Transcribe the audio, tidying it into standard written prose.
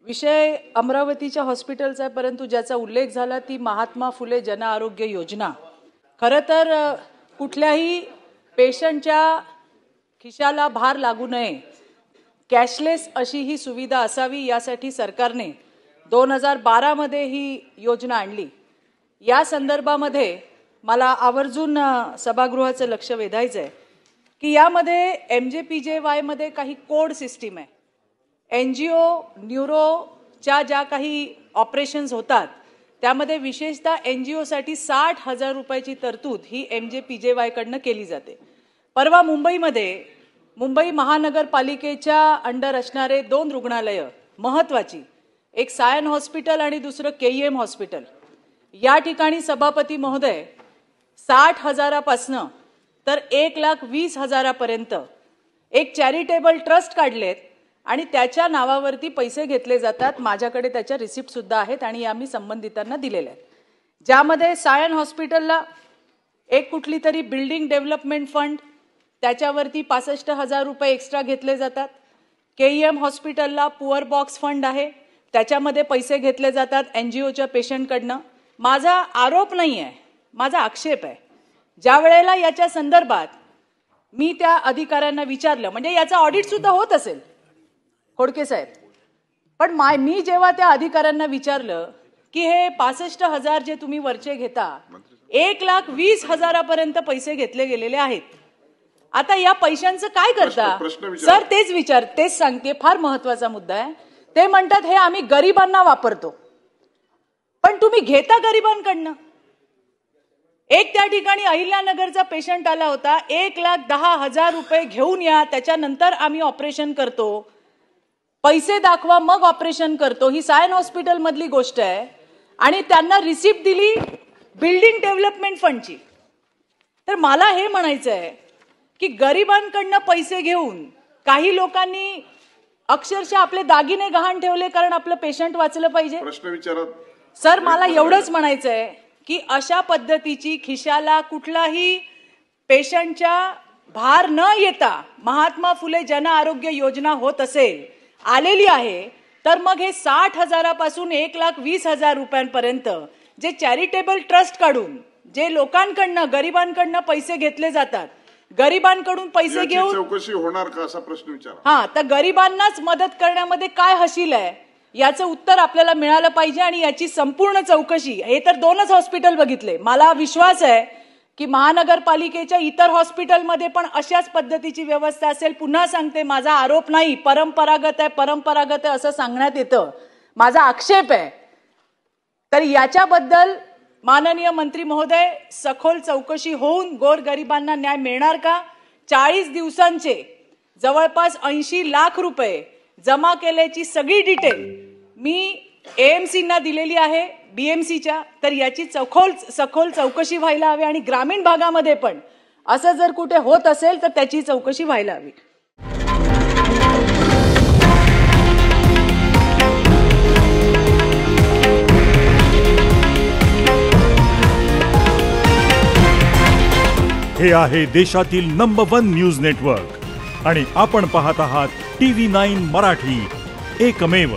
विषय अमरावतीच्या हॉस्पिटलचा आहे, परंतु ज्याचा उल्लेख झाला ती महात्मा फुले जन आरोग्य योजना। खरं तर कुठल्याही पेशंटच्या खिशाला भार लागू नये, कॅशलेस अशी ही सुविधा असावी, यासाठी सरकारने 2012 मध्ये ही योजना आणली। या संदर्भामध्ये मला आवर्जून सभागृहाचं लक्ष वेधायचं आहे की यामध्ये MJPJY मध्ये काही कोड सिस्टीम आहे। एनजीओ न्यूरोच्या ज्या काही ऑपरेशन्स होतात त्यामध्ये विशेषतः एनजीओ साठी 60,000 रुपयाची तरतूद ही MJPJY कडनं केली जाते। परवा मुंबईमध्ये मुंबई महानगरपालिकेच्या अंडर असणारे 2 रुग्णालय महत्त्वाची, एक सायन हॉस्पिटल आणि दुसरं KEM हॉस्पिटल, या ठिकाणी सभापती महोदय 60,000 पासून तर 1,20,000 पर्यंत एक चॅरिटेबल ट्रस्ट काढलेत आणि त्याच्या नावावरती पैसे घेतले जातात। माझ्याकडे त्याच्या रिसिप्ट सुद्धा आहेत आणि आम्ही संबंधितांना दिलेल्या आहेत। ज्यामध्ये सायन हॉस्पिटलला एक कुठली तरी बिल्डिंग डेव्हलपमेंट फंड, त्याच्यावरती 65,000 रुपये एक्स्ट्रा घेतले जातात। KEM हॉस्पिटलला पुअर बॉक्स फंड आहे, त्याच्यामध्ये पैसे घेतले जातात एनजीओच्या पेशंटकडनं। माझा आरोप नाही आहे, माझा आक्षेप आहे। ज्या वेळेला याच्या संदर्भात मी त्या अधिकाऱ्यांना विचारलं, म्हणजे याचा ऑडिट सुद्धा होत असेल खोडके साहेब, पण मी जेव्हा त्या अधिकाऱ्यांना विचारलं की हे 65,000 जे तुम्ही वरचे घेता 1,20,000 पर्यंत पैसे घेतले गेलेले आहेत, आता या पैशांचं काय करता सर? तेच सांगते, फार महत्वाचा मुद्दा आहे। ते म्हणतात हे आम्ही गरिबांना वापरतो, पण तुम्ही घेता गरिबांकडनं। एक त्या ठिकाणी अहिल्यानगरचा पेशंट आला होता, 1,10,000 रुपये घेऊन या, त्याच्यानंतर आम्ही ऑपरेशन करतो, पैसे दाखवा मग ऑपरेशन करतो, ही सायन हॉस्पिटल मधली गोष्ट आहे। आणि त्यांना रिसिप्ट दिली बिल्डिंग डेव्हलपमेंट फंडची। तर मला हे म्हणायचं आहे की गरिबांकडनं पैसे घेऊन काही लोकांनी अक्षरशः आपले दागिने गहाण ठेवले कारण आपलं पेशंट वाचलं पाहिजे। प्रश्न विचारा सर, मला एवढंच म्हणायचं आहे की अशा पद्धतीची खिशाला कुठलाही पेशंटच्या भार न येता महात्मा फुले जन आरोग्य योजना होत असेल, आलेली आहे, तर मग हे 60,000 पासून 1,20,000 रुपयांपर्यंत जे चॅरिटेबल ट्रस्ट काढून जे लोकांकडनं गरिबांकडनं पैसे घेतले जातात, गरिबांकडून पैसे घेऊन चौकशी होणार का असा प्रश्न विचारा। हां, तर गरिबांनाच मदत करण्यामध्ये काय हशील आहे याचं उत्तर आपल्याला मिळालं पाहिजे आणि याची संपूर्ण चौकशी। हे तर 2च हॉस्पिटल बघितले, मला विश्वास आहे की महानगरपालिकेच्या इतर हॉस्पिटलमध्ये पण अशाच पद्धतीची व्यवस्था असेल। पुन्हा सांगते, माझा आरोप नाही, परंपरागत आहे असं सांगण्यात येतं, माझा आक्षेप आहे। तर याच्याबद्दल माननीय मंत्री महोदय सखोल चौकशी होऊन गोरगरिबांना न्याय मिळणार का? 40 दिवसांचे जवळपास 80 लाख रुपये जमा केल्याची सगळी डिटेल मी AMCना दिलेली आहे, BMCच्या। तर याची सखोल चौकशी व्हायला हवी आणि ग्रामीण भागामध्ये पण असं जर कुठे होत असेल तर त्याची चौकशी व्हायला हवी। हे आहे देशातील नंबर 1 न्यूज नेटवर्क आणि आपण पाहत आहात TV9 मराठी, एकमेव।